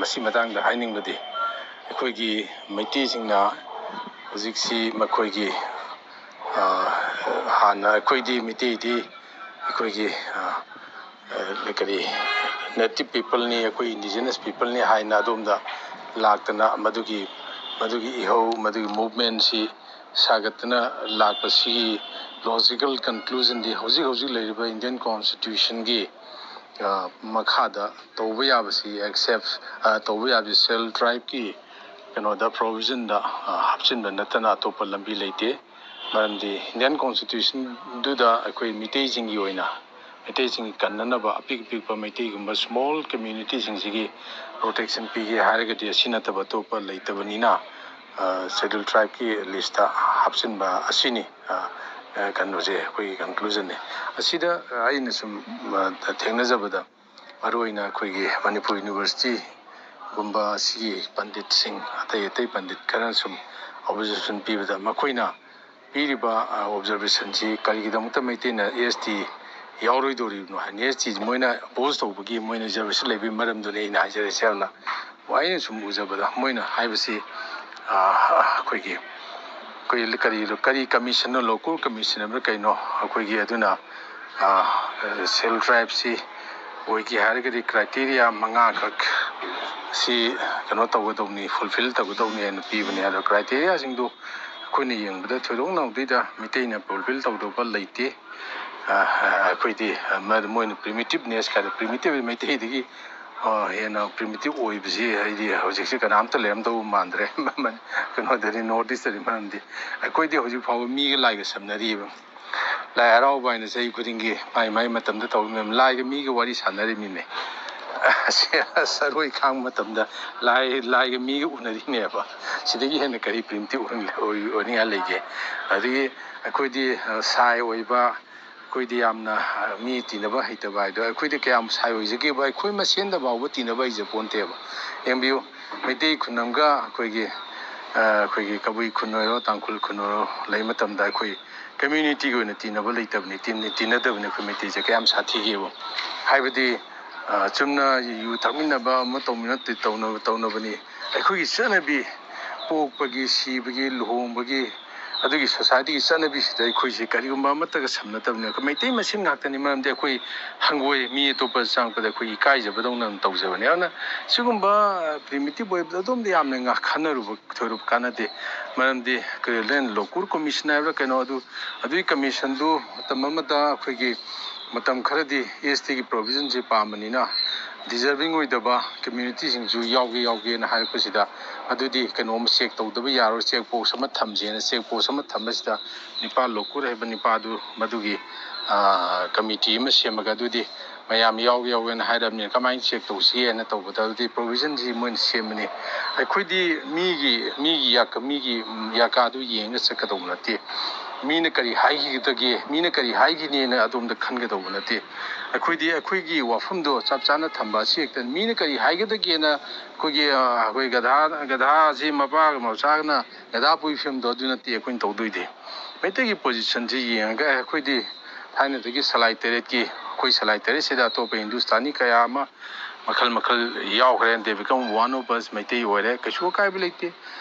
masi matangda hainingbadi ꯑꯩꯈꯣꯏꯒꯤ ꯃꯩꯇꯩꯁꯤꯡꯅ ꯍꯧꯖꯤꯛꯁꯤ ꯃꯈꯣꯏꯒꯤ ꯍꯥꯟꯅ ꯑꯩꯈꯣꯏꯗꯤ ꯃꯩꯇꯩꯗꯤ ꯑꯩꯈꯣꯏꯒꯤ ꯀꯔꯤ ꯅꯦꯇꯤꯞ ꯄꯤꯄꯜꯅꯤ ꯑꯩꯈꯣꯏ ꯏꯟꯗꯤꯖꯤꯅꯁ ꯄꯤꯄꯜꯅꯤ ꯍꯥꯏꯅ ꯑꯗꯣꯝꯗ ꯂꯥꯛꯇꯅ ꯃꯗꯨꯒꯤ ꯏꯍꯧ ꯃꯗꯨꯒꯤ ꯃꯨꯚꯃꯦꯟꯁꯤ ꯁꯥꯒꯠꯇꯅ ꯂꯥꯛꯄꯁꯤꯒꯤ ꯂꯣꯖꯤꯀꯦꯜ ꯀꯟꯀ꯭ꯂꯨꯖꯟꯗꯤ ꯍꯧꯖꯤꯛ ꯂꯩꯔꯤꯕ ꯏꯟꯗꯤꯌꯟ ꯀꯣꯟꯁꯇꯤꯇ꯭ꯌꯨꯁꯟꯒꯤ ꯃꯈꯥꯗ ꯇꯧꯕ ꯌꯥꯕꯁꯤ ꯑꯦꯛꯁꯦꯞ ꯇꯧꯕ ꯌꯥꯕꯁꯤ ꯁꯦꯜ ꯇ꯭ꯔꯥꯏꯕꯀꯤ ꯀꯩꯅꯣꯗ ꯄ꯭ꯔꯣꯕꯤꯖꯟꯗ ꯍꯥꯞꯆꯤꯟꯕ ꯅꯠꯇꯅ ꯑꯇꯣꯞꯄ ꯂꯝꯕꯤ ꯂꯩꯇꯦ ꯃꯔꯝꯗꯤ ꯏꯟꯗꯤꯌꯟ ꯀꯣꯟꯁꯇꯤꯇ꯭ꯌꯨꯁꯟꯗꯨꯗ ꯑꯩꯈꯣꯏ ꯃꯩꯇꯩꯁꯤꯡꯒꯤ ꯑꯣꯏꯅ ꯃꯩꯇꯩꯁꯤꯡꯒꯤ ꯀꯟꯅꯅꯕ ꯑꯄꯤꯛꯄ ꯃꯩꯇꯩꯒꯨꯝꯕ ꯁ꯭ꯃꯣꯜ ꯀꯝꯃ꯭ꯌꯨꯅꯤꯇꯤꯁꯤꯡꯁꯤꯒꯤ ꯄ꯭ꯔꯣꯇꯦꯛꯁꯟ ꯄꯤꯒꯦ ꯍꯥꯏꯔꯒꯗꯤ ꯑꯁꯤ ꯅꯠꯇꯕ ꯑꯇꯣꯞꯄ ꯂꯩꯇꯕꯅꯤꯅ ꯁꯦꯗ꯭ꯌꯨꯜ ꯇ꯭ꯔꯥꯏꯕꯀꯤ ꯂꯤꯁꯇ ꯍꯥꯞꯆꯤꯟꯕ ꯑꯁꯤꯅꯤ ꯀꯩꯅꯣꯁꯦ ꯑꯩꯈꯣꯏꯒꯤ ꯀꯟꯀ꯭ꯂꯨꯖꯟꯅꯤ ꯑꯁꯤꯗ ꯑꯩꯅ ꯁꯨꯝ ꯊꯦꯡꯅꯖꯕꯗ ꯃꯔꯨꯑꯣꯏꯅ ꯑꯩꯈꯣꯏꯒꯤ ꯃꯅꯤꯄꯨꯔ ꯌꯨꯅꯤꯚꯔꯁꯤꯇꯤꯒꯨꯝꯕ ꯑꯁꯤꯒꯤ ꯄꯟꯗꯤꯠꯁꯤꯡ ꯑꯇꯩ ꯄꯟꯗꯤꯠ ꯈꯔ ꯁꯨꯝ ꯑꯣꯕꯖꯔꯕꯦꯁꯟ ꯄꯤꯕꯗ ꯃꯈꯣꯏꯅ ꯄꯤꯔꯤꯕ ꯑꯣꯕꯖꯔꯕꯦꯁꯟꯁꯤ ꯀꯔꯤꯒꯤꯗꯃꯛꯇ ꯃꯩꯇꯩꯅ AST ꯌꯥꯎꯔꯣꯏꯗꯧꯔꯤꯕꯅꯣ ꯍꯥꯏꯅ AST ꯃꯣꯏꯅ ꯑꯣꯄꯣꯖ ꯇꯧꯕꯒꯤ ꯃꯣꯏꯅ ꯔꯤꯖꯔቬꯁꯟ ꯂꯩꯕꯒꯤ ꯃꯔꯝꯗꯨꯅꯤ ꯑꯩꯅ ꯍꯥꯏꯖꯔꯤꯁꯦ ꯌꯥꯝꯅ ꯑꯩꯅ ꯁꯨꯝ ꯎꯖꯕꯗ ꯃꯣꯏꯅ ꯍꯥꯏꯕꯁꯤ ꯑꯩꯈꯣꯏꯒꯤ ꯀꯔꯤ ꯀꯃꯤꯁꯟꯅꯣ ꯂꯣꯀꯦꯜ ꯀꯃꯤꯁꯟ ꯑꯃ ꯀꯩꯅꯣ ꯑꯩꯈꯣꯏꯒꯤ ꯑꯗꯨꯅ ꯁꯦꯜ ꯇ꯭ꯔꯥꯏꯕꯁꯤ ꯑꯣꯏꯒꯦ ꯍꯥꯏꯔꯒꯗꯤ ꯀ꯭ꯔꯥꯏꯇꯦꯔꯤꯌꯥ 5ꯈꯛ ꯁꯤ ꯀꯩꯅꯣ ꯇꯧꯒꯗꯧꯅꯤ ꯐꯨꯜꯐꯤꯜ ꯇꯧꯒꯗꯧꯅꯤ ꯍꯥꯏꯅ ꯄꯤꯕꯅꯤ ꯑꯗꯣ ꯀ꯭ꯔꯥꯏꯇꯦꯔꯤꯌꯥꯁꯤꯡꯗꯨ ꯑꯩꯈꯣꯏꯅ ꯌꯦꯡꯕꯗ ꯊꯣꯏꯗꯣꯛꯅ ꯃꯩꯇꯩꯅ ꯐꯨꯜꯐꯤꯜ ꯇꯧꯗꯧꯕ ꯂꯩꯇꯦ ꯑꯩꯈꯣꯏꯗꯤ ꯃꯣꯏꯅ ꯄ꯭ꯔꯤꯃꯤꯇꯤꯚꯅꯦꯁ ꯀꯥꯏꯗ ꯄ꯭ꯔꯤꯃꯤꯇꯤꯚ ꯃꯩꯇꯩꯗꯒꯤ ꯍꯦꯟꯅ ꯄ꯭ꯔꯤꯃꯤꯇꯤꯚ ꯑꯣꯏꯕꯁꯤ ꯍꯥꯏꯗꯤ ꯍꯧꯖꯤꯛꯁꯤ ꯀꯅꯥꯝꯇ ꯂꯩꯔꯝꯗꯧꯕ ꯃꯥꯟꯗ꯭ꯔꯦ ꯀꯩꯅꯣꯗꯗꯤ ꯅꯣꯔꯠ ꯏꯁꯇꯗꯤ ꯃꯔꯝꯗꯤ ꯑꯩꯈꯣꯏꯗꯤ ꯍꯧꯖꯤꯛ ꯐꯥꯎꯕ ꯃꯤꯒ ꯂꯥꯏꯒ ꯁꯝꯅꯔꯤꯕ ꯂꯥꯏ ꯍꯔꯥꯎꯕ ꯍꯥꯏꯅ ꯆꯍꯤ ꯈꯨꯗꯤꯡꯒꯤ ꯃꯥꯏ ꯃꯇꯝꯗ ꯇꯧꯔꯤꯕ ꯂꯥꯏꯒ ꯃꯤꯒ ꯋꯥꯔꯤ ꯁꯥꯟꯅꯔꯤꯃꯤꯅꯦ ꯁꯔꯣꯏ ꯈꯥꯡꯕ ꯃꯇꯝꯗ ꯂꯥꯏꯒ ꯃꯤꯒ ꯎꯅꯔꯤꯅꯦꯕ ꯁꯤꯗꯒꯤ ꯍꯦꯟꯅ ꯀꯔꯤ ꯄ꯭ꯔꯤꯃꯤꯇꯤꯚ ꯑꯣꯏꯅꯤꯡꯉꯥꯏ ꯂꯩꯒꯦ ꯑꯗꯒꯤ ꯑꯩꯈꯣꯏꯗꯤ ꯁꯥꯏ ꯑꯣꯏꯕ ꯑꯩꯈꯣꯏꯗꯤ ꯌꯥꯝꯅ ꯃꯤ ꯇꯤꯟꯅꯕ ꯍꯩꯇꯕ ꯍꯥꯏꯗꯣ ꯑꯩꯈꯣꯏꯗꯤ ꯀꯌꯥꯝ ꯁꯥꯏ ꯑꯣꯏꯖꯒꯦꯕ ꯑꯩꯈꯣꯏ ꯃꯁꯦꯟꯗ ꯐꯥꯎꯕ ꯇꯤꯟꯅꯕ ꯍꯩꯖꯄꯣꯟꯇꯦꯕ ꯌꯦꯡꯕꯤꯌꯨ ꯃꯩꯇꯩ ꯈꯨꯟ ꯑꯃꯒ ꯑꯩꯈꯣꯏꯒꯤ ꯀꯕꯨꯏ ꯈꯨꯟ ꯑꯣꯏꯔꯣ ꯇꯥꯡꯈꯨꯜ ꯈꯨꯟ ꯑꯣꯏꯔꯣ ꯂꯩ ꯃꯇꯝꯗ ꯑꯩꯈꯣꯏ ꯀꯝꯃ꯭ꯌꯨꯅꯤꯇꯤꯒꯤ ꯑꯣꯏꯅ ꯇꯤꯟꯅꯕ ꯂꯩꯇꯕꯅꯤ ꯇꯤꯟꯅꯗꯕꯅꯤ ꯑꯩꯈꯣꯏ ꯃꯩꯇꯩꯁꯦ ꯀꯌꯥꯝ ꯁꯥꯊꯤꯒꯦꯕ ꯍꯥꯏꯕꯗꯤ ꯆꯨꯝꯅ ꯌꯨ ꯊꯛꯃꯤꯟꯅꯕ ꯑꯃ ꯇꯧꯅꯕꯅꯤ ꯑꯩꯈꯣꯏꯒꯤ ꯆꯠꯅꯕꯤ ꯄꯣꯛꯄꯒꯤ ꯁꯤꯕꯒꯤ ꯂꯨꯍꯣꯡꯕꯒꯤ ꯑꯗꯨꯒꯤ ꯁꯣꯁꯥꯏꯇꯤꯒꯤ ꯆꯠꯅꯕꯤꯁꯤꯗ ꯑꯩꯈꯣꯏꯁꯤ ꯀꯔꯤꯒꯨꯝꯕ ꯑꯃꯠꯇꯒ ꯁꯝꯅꯗꯕꯅꯤ ꯑꯩꯈꯣꯏ ꯃꯩꯇꯩ ꯃꯁꯦꯟ ꯉꯥꯛꯇꯅꯤ ꯃꯔꯝꯗꯤ ꯑꯩꯈꯣই ꯍꯪꯒꯣꯏ ꯃꯤ ꯑꯇꯣꯞꯄ ꯆꯪꯉꯛꯄꯗ ꯑꯩꯈꯣꯏ ꯏꯀꯥꯏꯖꯕꯗꯧꯅ ꯇꯧꯖꯕꯅꯤ ꯑꯗꯨꯅ ꯁꯤꯒꯨꯝꯕ ꯄ꯭ꯔꯤꯃꯤꯇꯤꯚ ꯑꯣꯏꯕꯗ ꯑꯗꯣꯝꯗ ꯌꯥꯝꯅ ꯈꯟꯅꯔꯨꯕ ꯊꯣꯏꯔꯨꯕ ꯀꯥꯟꯅꯗꯦ ꯃꯔꯝꯗꯤ ꯂꯣꯀꯨꯔ ꯀꯃꯤꯁꯟ ꯍꯥꯏꯕ꯭ꯔꯥ ꯀꯩꯅꯣ ꯑꯗꯨꯒꯤ ꯀꯃꯤꯁꯟꯗꯨ ꯃꯇꯝ ꯑꯃꯗ ꯑꯩꯈꯣꯏꯒꯤ ꯃꯇꯝ ꯈꯔꯗꯤ ASTꯒꯤ ꯄ꯭ꯔꯣꯕꯤꯖꯟꯁꯤ ꯄꯥꯝꯕꯅꯤꯅ ꯗꯤꯖꯔꯚꯤꯡ ꯑꯣꯏꯗꯕ ꯀꯝꯃ꯭ꯌꯨꯅꯤꯇꯤꯁꯤꯡꯁꯨ ꯌꯥꯎꯒꯦꯅ ꯍꯥꯏꯔꯛꯄꯁꯤꯗ ꯑꯗꯨꯗꯤ ꯀꯩꯅꯣꯝ ꯆꯦꯛ ꯇꯧꯗꯕ ꯌꯥꯔꯣꯏ ꯆꯦꯛ ꯄꯣꯁ ꯑꯃ ꯊꯝꯁꯦꯅ ꯆꯦꯛ ꯄꯣꯁ ꯑꯃ ꯊꯝꯕꯁꯤꯗ ꯂꯣꯀꯨꯔ ꯍꯥꯏꯕ ꯅꯤꯄꯥꯗꯨ ꯃꯗꯨꯒꯤ ꯀꯃꯤꯇꯤ ꯑꯃ ꯁꯦꯝꯃꯒ ꯑꯗꯨꯗꯤ ꯃꯌꯥꯝ ꯌꯥꯎꯒꯦꯅ ꯍꯥꯏꯔꯕꯅꯤꯅ ꯀꯃꯥꯏꯅ ꯆꯦꯛ ꯇꯧꯁꯤꯒꯦꯅ ꯇꯧꯕꯗ ꯑꯗꯨꯗꯤ ꯄ꯭ꯔꯣꯕꯤꯖꯟꯁꯤ ꯃꯣꯏꯅ ꯁꯦꯝꯕꯅꯤ ꯑꯩꯈꯣꯏꯗꯤ ꯃꯤꯒꯤ ꯌꯥꯀꯥꯗꯨ ꯌꯦꯡꯉꯒ ꯆꯠꯀꯗꯧꯕ ꯅꯠꯇꯦ ꯃꯤꯅ ꯀꯔꯤ ꯍꯥꯏꯈꯤꯒꯗꯒꯦ ꯃꯤꯅ ꯀꯔꯤ ꯍꯥꯏꯈꯤꯅꯦꯅ ꯑꯗꯣꯝꯗ ꯈꯟꯒꯗꯧꯕ ꯅꯠꯇꯦ ꯑꯩꯈꯣꯏꯗꯤ ꯑꯩꯈꯣꯏꯒꯤ ꯋꯥꯐꯝꯗꯣ ꯆꯞ ꯆꯥꯅ ꯊꯝꯕ ꯑꯁꯤ ꯍꯦꯛꯇ ꯃꯤꯅ ꯀꯔꯤ ꯍꯥꯏꯒꯗꯒꯦꯅ ꯑꯩꯈꯣꯏ ꯒꯙꯥꯁꯤ ꯃꯄꯥꯒ ꯃꯆꯥꯒꯅ ꯒꯙꯥ ꯄꯨꯏ ꯐꯤꯕꯝꯗꯣ ꯑꯗꯨ ꯅꯠꯇꯦ ꯑꯩꯈꯣꯏꯅ ꯇꯧꯗꯣꯏꯗꯤ ꯃꯩꯇꯩꯒꯤ ꯄꯣꯖꯤꯁꯟꯁꯤ ꯌꯦꯡꯉꯒ ꯑꯩꯈꯣꯏꯗꯤ ꯊꯥꯏꯅꯗꯒꯤ ꯁꯂꯥꯏ ꯇꯔꯦꯠꯀꯤ ꯑꯩꯈꯣꯏ ꯁꯂꯥꯏ ꯇꯔꯦꯠꯁꯤꯗ ꯑꯇꯣꯞꯄ ꯍꯤꯟꯗꯨꯁꯇꯥꯅꯤ ꯀꯌꯥ ꯑꯃ ꯃꯈꯜ ꯌꯥꯎꯈ꯭ꯔꯦ ꯗꯦ ꯕꯤꯀꯝ ꯋꯥꯟ ꯑꯣꯐ ꯑꯁ ꯃꯩꯇꯩ ꯑꯣꯏꯔꯦ ꯀꯩꯁꯨ ꯑꯀꯥꯏꯕ ꯂꯩꯇꯦ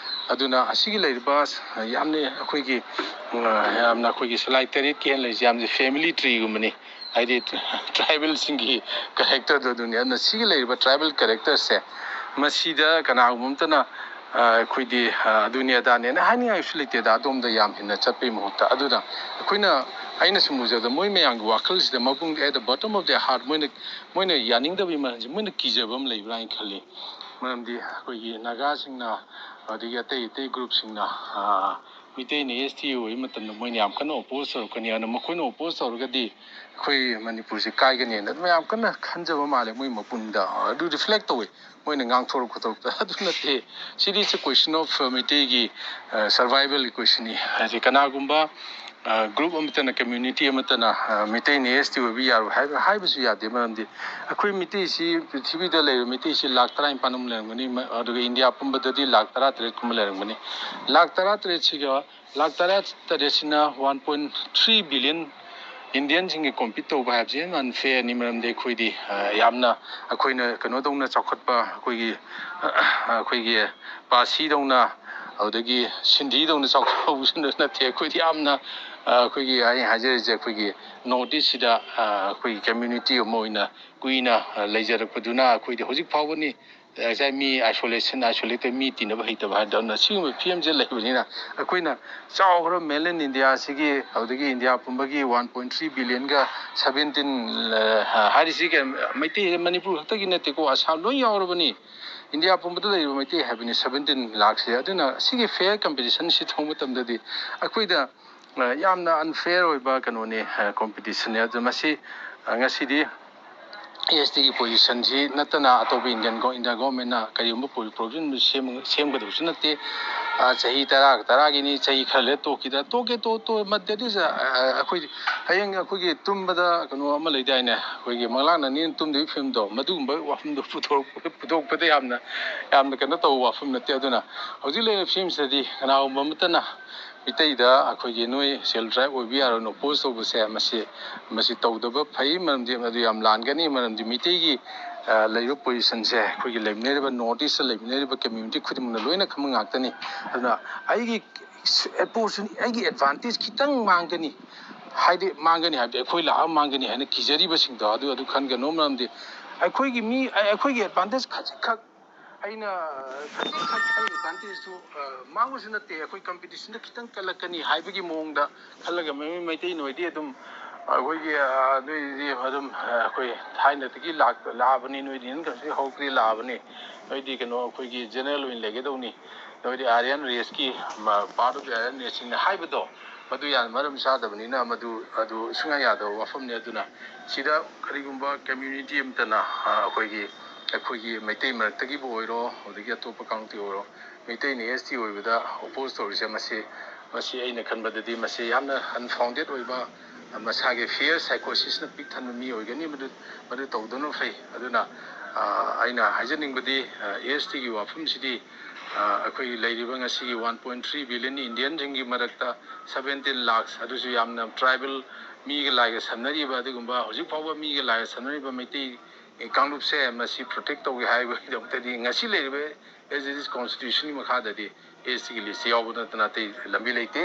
ꯑꯗꯨꯅ ꯑꯁꯤꯒꯤ ꯂꯩꯔꯤꯕ ꯌꯥꯝꯅ ꯑꯩꯈꯣꯏꯒꯤ ꯁꯂꯥꯏ ꯇꯔꯦꯠꯀꯤ ꯍꯦꯟꯅ ꯂꯩꯔꯤꯁꯦ ꯌꯥꯝꯅ ꯐꯦꯃꯤꯂꯤ ꯇ꯭ꯔꯤꯒꯨꯝꯕꯅꯤ ꯍꯥꯏꯗꯤ ꯇ꯭ꯔꯥꯏꯕꯦꯜꯁꯤꯡꯒꯤ ꯀꯦꯔꯦꯛꯇꯔꯗꯣ ꯑꯗꯨꯅꯤ ꯑꯗꯨꯅ ꯁꯤꯒꯤ ꯂꯩꯔꯤꯕ ꯇ꯭ꯔꯥꯏꯕꯦꯜ ꯀꯦꯔꯦꯛꯇꯔꯁꯦ ꯃꯁꯤꯗ ꯀꯅꯥꯒꯨꯝꯕ ꯑꯃꯇꯅ ꯑꯩꯈꯣꯏꯗꯤ ꯑꯗꯨꯅꯤ ꯑꯗꯥꯅꯦꯅ ꯍꯥꯏꯅꯤꯡꯉꯥꯏꯁꯨ ꯂꯩꯇꯦꯗ ꯑꯗꯣꯝꯗ ꯌꯥꯝ ꯍꯦꯟꯅ ꯆꯠꯄꯒꯤ ꯃꯍꯨꯠꯇ ꯑꯗꯨꯅ ꯑꯩꯅ ꯁꯨꯝ ꯎꯖꯕꯗ ꯃꯣꯏ ꯃꯌꯥꯝꯒꯤ ꯋꯥꯈꯜꯁꯤꯗ ꯃꯄꯨꯡꯗ at the bottom of the heart ꯃꯣꯏꯅ ꯌꯥꯅꯤꯡꯗꯕꯒꯤ ꯃꯔꯝꯁꯦ ꯃꯣꯏꯅ ꯀꯤꯖꯕ ꯑꯃ ꯂꯩꯕ꯭ꯔꯥ ꯍꯥꯏꯅ ꯈꯜꯂꯤ ꯃꯔꯝꯗꯤ ꯑꯩꯈꯣꯏꯒꯤ ꯅꯥꯒꯥꯁꯤꯡꯅ ꯑꯗꯒꯤ ꯑꯇꯩ ꯒ꯭ꯔꯨꯞꯁꯤꯡꯅ ꯃꯤꯇꯩꯅ AST ꯑꯣꯏꯕ ꯃꯇꯝꯗ ꯃꯣꯏꯅ ꯌꯥꯝ ꯀꯟꯅ ꯑꯣꯄꯣꯖ ꯇꯧꯔꯛꯀꯅꯤ ꯑꯗꯨꯅ ꯃꯈꯣꯏꯅ ꯑꯣꯄꯣꯖ ꯇꯧꯔꯒꯗꯤ ꯑꯩꯈꯣꯏ ꯃꯅꯤꯄꯨꯔꯁꯤ ꯀꯥꯏꯒꯅꯤꯅ ꯑꯗꯨꯝ ꯌꯥꯝ ꯀꯟꯅ ꯈꯟꯖꯕ ꯃꯥꯜꯂꯦ ꯃꯣꯏ ꯃꯄꯨꯟꯗ ꯑꯗꯨ ꯔꯤꯐ꯭ꯂꯦꯛ ꯇꯧꯋꯤ ꯃꯣꯏꯅ ꯉꯥꯡꯊꯣꯔꯛ ꯈꯣꯠꯇꯣꯔꯛꯇ ꯑꯗꯨ ꯅꯠꯇꯦ ꯁꯤꯗꯤ ꯏꯠꯁ ꯑ ꯀ꯭ꯋꯦꯁꯟ ꯑꯣꯐ ꯃꯩꯇꯩꯒꯤ ꯁꯔꯚꯥꯏꯚꯦꯜꯒꯤ ꯀ꯭ꯋꯦꯁꯟꯅꯤ ꯍꯥꯏꯗꯤ ꯀꯅꯥꯒꯨꯝꯕ ꯒ꯭ꯔꯨꯞ ꯑꯃꯠꯇꯅ ꯀꯝꯃ꯭ꯌꯨꯅꯤꯇꯤ ꯑꯃꯠꯇꯅ ꯃꯩꯇꯩꯅ AST ꯑꯣꯏꯕ ꯌꯥꯔꯣꯏ ꯍꯥꯏꯕꯁꯨ ꯌꯥꯗꯦ ꯃꯔꯝꯗꯤ ꯑꯩꯈꯣই ꯃꯩꯇꯩꯁꯤ ꯄ꯭ꯔꯤꯊꯤꯕꯤꯗ ꯂꯩꯔꯤꯕ ꯃꯩꯇꯩꯁꯤ ꯂꯥꯈ 19 ꯂꯩꯔꯝꯒꯅꯤ ꯑꯗꯨꯒ ꯏꯟꯗꯤꯌꯥ ꯄꯨꯝꯕꯗꯗꯤ ꯂꯥꯈ 13 ꯂꯩꯔꯝꯒꯅꯤ ꯂꯥꯈ 13 ꯂꯥꯈ 13 1.3 ꯕꯤꯂꯤꯌꯟ ꯏꯟꯗꯤꯌꯟꯁꯤꯡꯒꯤ ꯀꯣꯝꯄꯤꯠ ꯇꯧꯕ ꯍꯥꯏꯕꯁꯤ ꯌꯥꯝꯅ ꯑꯟꯐꯦꯌꯔꯅꯤ ꯃꯔꯝꯗꯤ ꯑꯩꯈꯣꯏꯗꯤ ꯌꯥꯝꯅ ꯑꯩꯈꯣꯏꯅ ꯀꯩꯅꯣꯗꯧꯅ ꯆꯥꯎꯈꯠꯄ ꯑꯩꯈꯣꯏꯒꯤ ꯄꯥꯁꯤꯗꯧꯅ ꯑꯗꯨꯗꯒꯤ ꯁꯤꯟꯙꯤꯗꯧꯅ ꯆꯥꯎꯈꯠꯄꯁꯨ ꯅꯠꯇꯦ ꯑꯩꯈꯣꯏꯗꯤ ꯌꯥꯝꯅ ꯑꯩꯈꯣꯏꯒꯤ ꯑꯩ ꯍꯥꯏꯖꯔꯤꯁꯦ ꯑꯩꯈꯣꯏꯒꯤ ꯅꯣꯔꯠ ꯏꯁꯁꯤꯗ ꯑꯩꯈꯣꯏꯒꯤ ꯀꯝꯃ꯭ꯌꯨꯅꯤꯇꯤ ꯑꯃ ꯑꯣꯏꯅ ꯀꯨꯏꯅ ꯂꯩꯖꯔꯛꯄꯗꯨꯅ ꯑꯩꯈꯣꯏꯗꯤ ꯍꯧꯖꯤꯛ ꯐꯥꯎꯕꯅꯤ ꯉꯁꯥꯏ ꯃꯤ ꯑꯥꯏꯁꯣꯂꯦꯇꯦꯗ ꯃꯤ ꯇꯤꯟꯅꯕ ꯍꯩꯇꯕ ꯍꯥꯏꯗꯧꯅ ꯁꯤꯒꯨꯝꯕ ꯐꯤꯕꯝꯁꯦ ꯂꯩꯕꯅꯤꯅ ꯑꯩꯈꯣꯏꯅ ꯆꯥꯎꯈ꯭ꯔꯕ ꯃꯦꯟꯂꯦꯟ ꯏꯟꯗꯤꯌꯥꯁꯤꯒꯤ ꯑꯗꯨꯗꯒꯤ ꯏꯟꯗꯤꯌꯥ ꯄꯨꯝꯕꯒꯤ 1.3 ꯕꯤꯂꯤꯌꯟꯒ 17 ꯍꯥꯏꯔꯤꯁꯤ ꯃꯩꯇꯩ ꯃꯅꯤꯄꯨꯔ ꯈꯛꯇꯒꯤ ꯅꯠꯇꯦꯀꯣ ꯑꯁꯥꯝ ꯂꯣꯏ ꯌꯥꯎꯔꯕꯅꯤ ꯏꯟꯗꯤꯌꯥ ꯄꯨꯝꯕꯗ ꯂꯩꯔꯤꯕ ꯃꯩꯇꯩ ꯍꯥꯏꯕꯅꯤ 17 ꯂꯥꯛꯁꯦ ꯑꯗꯨꯅ ꯁꯤꯒꯤ ꯐꯦꯌꯔ ꯀꯝꯄꯤꯇꯤꯁꯟꯁꯤ ꯊꯣꯛ ꯃꯇꯝꯗꯗꯤ ꯑꯩꯈꯣꯏꯗ ꯌꯥꯝꯅ ꯑꯟꯐꯦꯌꯔ ꯑꯣꯏꯕ ꯀꯩꯅꯣꯅꯤ ꯀꯣꯝꯄꯤꯇꯤꯁꯟꯅꯤ ꯑꯗꯨ ꯃꯁꯤ ꯉꯁꯤꯗꯤ ꯇꯤꯒꯤ ꯄꯣꯖꯤꯁꯟꯁꯤ ꯅꯠꯇꯅ ꯑꯇꯣꯞꯄ ꯏꯟꯗꯤꯌꯥ ꯒꯣꯔꯃꯦꯟꯅ ꯀꯔꯤꯒꯨꯝꯕ ꯄ꯭ꯔꯣꯕꯤꯖꯟ ꯁꯦꯝꯒꯗꯕꯁꯨ ꯅꯠꯇꯦ ꯆꯍꯤ ꯇꯔꯥꯒꯤꯅꯤ ꯆꯍꯤ ꯈꯔ ꯂꯩꯔ ꯇꯣꯛꯀꯦ ꯑꯩꯈꯣꯏ ꯍꯌꯦꯡ ꯑꯩꯈꯣꯏꯒꯤ ꯇꯨꯝꯕꯗ ꯀꯩꯅꯣ ꯑꯃ ꯂꯩꯗꯥꯏꯅꯦ ꯑꯩꯈꯣꯏꯒꯤ ꯃꯪꯂꯥꯛꯅꯅꯤꯅ ꯇꯨꯝꯗꯕꯒꯤ ꯐꯤꯂꯝꯗꯣ ꯃꯗꯨꯒꯨꯝꯕ ꯋꯥꯐꯝꯗꯣ ꯄꯨꯊꯣꯛꯄꯗ ꯌꯥꯝꯅ ꯀꯩꯅꯣ ꯇꯧꯕ ꯋꯥꯐꯝ ꯅꯠꯇꯦ ꯑꯗꯨꯅ ꯍꯧꯖꯤꯛ ꯂꯩꯔꯤꯕ ꯐꯤꯂꯝꯁꯤꯗꯗꯤ ꯀꯅꯥꯒꯨꯝꯕ ꯑꯃꯠꯇꯅ ꯃꯤꯇꯩꯗ ꯑꯩꯈꯣꯏꯒꯤ ꯅꯣꯏ ꯁꯦꯜ ꯇ꯭ꯔꯥꯏꯕ ꯑꯣꯏꯕ ꯌꯥꯔꯣꯏꯅ ꯑꯣꯄꯣꯖ ꯇꯧꯕꯁꯦ ꯃꯁꯤ ꯇꯧꯗꯕ ꯐꯩ ꯃꯔꯝꯗꯤ ꯃꯗꯨ ꯌꯥꯝ ꯂꯥꯟꯒꯅꯤ ꯃꯔꯝꯗꯤ ꯃꯤꯇꯩꯒꯤ ꯂꯩꯔꯤꯕ ꯄꯣꯖꯤꯁꯟꯁꯦ ꯑꯩꯈꯣꯏꯒꯤ ꯂꯩꯃꯤꯟꯅꯔꯤꯕ ꯅꯣꯔꯠ ꯏꯁꯇ ꯂꯩꯃꯤꯟꯅꯔꯤꯕ ꯀꯝꯃ꯭ꯌꯨꯅꯤꯇꯤ ꯈꯨꯗꯤꯡꯃꯛꯅ ꯂꯣꯏꯅ ꯈꯪꯕ ꯉꯥꯛꯇꯅꯤ ꯑꯗꯨꯅ ꯑꯩꯒꯤ ꯑꯦꯗꯚꯥꯟꯇꯦꯖ ꯈꯤꯇꯪ ꯃꯥꯡꯒꯅꯤ ꯍꯥꯏꯕꯗꯤ ꯑꯩꯈꯣꯏ ꯂꯥꯛꯑ ꯃꯥꯡꯒꯅꯤ ꯍꯥꯏꯅ ꯀꯤꯖꯔꯤꯕꯁꯤꯡꯗꯣ ꯑꯗꯨ ꯈꯟꯒꯅꯨ ꯃꯔꯝꯗꯤ ꯑꯩꯈꯣꯏꯒꯤ ꯑꯦꯗꯚꯥꯟꯇꯦꯖ ꯈꯖꯤꯛꯈꯛ ꯑꯩꯒꯤ ꯑꯦꯗꯚꯥꯟꯇꯦꯖꯇꯨ ꯃꯥꯡꯕꯁꯨ ꯅꯠꯇꯦ ꯑꯩꯈꯣꯏ ꯀꯝꯄꯤꯇꯤꯁꯟꯗ khitang ꯀꯜꯂꯛꯀꯅꯤ ꯍꯥꯏꯕꯒꯤ ꯃꯑꯣꯡꯗ ꯈꯜꯂꯒ ꯃꯩꯇꯩ ꯅꯣꯏꯗꯤ ꯑꯗꯨꯝ ꯑꯩꯈꯣꯏꯒꯤ ꯅꯣꯏꯗꯤ ꯑꯗꯨꯝ ꯑꯩꯈꯣꯏ ꯊꯥꯏꯅꯗꯒꯤ ꯂꯥꯛꯑꯕꯅꯤ ꯅꯣꯏꯗꯤ ꯏꯟꯀꯝꯁꯤ ꯍꯧꯔꯛꯄꯗꯒꯤ ꯂꯥꯛꯑꯕꯅꯤ ꯅꯣꯏꯗꯤ ꯑꯩꯈꯣꯏꯒꯤ ꯖꯦꯅꯔꯦꯜ ꯑꯣꯏꯅ ꯂꯩꯒꯗꯧꯅꯤ ꯅꯣꯏꯗꯤ ꯑꯥꯔꯌꯟ ꯔꯦꯁꯀꯤ ꯄꯥꯔꯠ ꯑꯣꯐ ꯑꯥꯔꯌꯟ ꯔꯦꯁꯁꯤꯡꯅ ꯍꯥꯏꯕꯗꯣ ꯃꯗꯨ ꯌꯥꯝꯅ ꯃꯔꯝ ꯆꯥꯗꯕꯅꯤꯅ ꯑꯗꯨ ꯁꯨꯡꯌꯥ ꯌꯥꯗꯕ ꯋꯥꯐꯝꯅꯤ ꯑꯗꯨꯅ ꯁꯤꯗ ꯀꯔꯤꯒꯨꯝꯕ ꯀꯝꯃ꯭ꯌꯨꯅꯤꯇꯤ ꯑꯃꯇꯅ ꯑꯩꯈꯣꯏꯒꯤ ꯃꯩꯇꯩ ꯃꯔꯛꯇꯒꯤꯕꯨ ꯑꯣꯏꯔꯣ ꯑꯗꯒꯤ ꯑꯇꯣꯞꯄ ꯀꯥꯡꯂꯨꯞꯇ ꯑꯣꯏꯔꯣ ꯃꯩꯇꯩꯅ ꯇꯤ ꯑꯣꯏꯕꯗ ꯑꯣꯄꯣꯖ ꯇꯧꯔꯤꯁꯦ ꯃꯁꯤ ꯑꯩꯅ ꯈꯟꯕꯗꯗꯤ ꯃꯁꯤ ꯌꯥꯝꯅ ꯑꯟꯐꯥꯎꯟꯗꯦꯠ ꯑꯣꯏꯕ ꯃꯁꯥꯒꯤ ꯐꯤꯌꯔ ꯁꯥꯏꯀꯣꯁꯤꯁꯅ ꯄꯤꯛ ꯊꯟꯕ ꯃꯤ ꯑꯣꯏꯒꯅꯤ ꯃꯗꯨ ꯇꯧꯗꯅ ꯐꯩ ꯑꯗꯨꯅ ꯑꯩꯅ ꯍꯥꯏꯖꯅꯤꯡꯕꯗꯤ ꯇꯤꯒꯤ ꯋꯥꯐꯝꯁꯤꯗꯤ ꯑꯩꯈꯣꯏꯒꯤ ꯂꯩꯔꯤꯕ ꯉꯁꯤꯒꯤ 1.3 ꯕꯤꯂꯤꯌꯟ ꯏꯟꯗꯤꯌꯟꯁꯤꯡꯒꯤ ꯃꯔꯛꯇ 17 ꯂꯥꯛꯁ ꯑꯗꯨꯁꯨ ꯌꯥꯝꯅ ꯇ꯭ꯔꯥꯏꯕꯦꯜ ꯃꯤꯒ ꯂꯥꯏꯒ ꯁꯝꯅꯔꯤꯕ ꯑꯗꯨꯒꯨꯝꯕ ꯍꯧꯖꯤꯛ ꯐꯥꯎꯕ ꯃꯤꯒ ꯂꯥꯏꯒ ꯁꯝꯅꯔꯤꯕ ꯃꯩꯇꯩ ꯀꯥꯡꯂꯨꯞꯁꯦ ꯃꯁꯤ ꯄ꯭ꯔꯣꯇꯦꯛ ꯇꯧꯒꯦ ꯍꯥꯏꯕꯒꯤꯗꯃꯛꯇꯗꯤ ꯉꯁꯤ ꯂꯩꯔꯤꯕ ꯑꯦꯖ ꯏꯠ ꯏꯁ ꯀꯣꯟꯁꯇꯤꯇ꯭ꯌꯨꯁꯟꯒꯤ ꯃꯈꯥꯗꯗꯤ ꯇꯤꯒꯤ ꯂꯤꯁต์ꯌꯥꯎꯕ ꯅꯠꯇꯅ ꯑꯇꯩ ꯂꯝꯕꯤ ꯂꯩꯇꯦ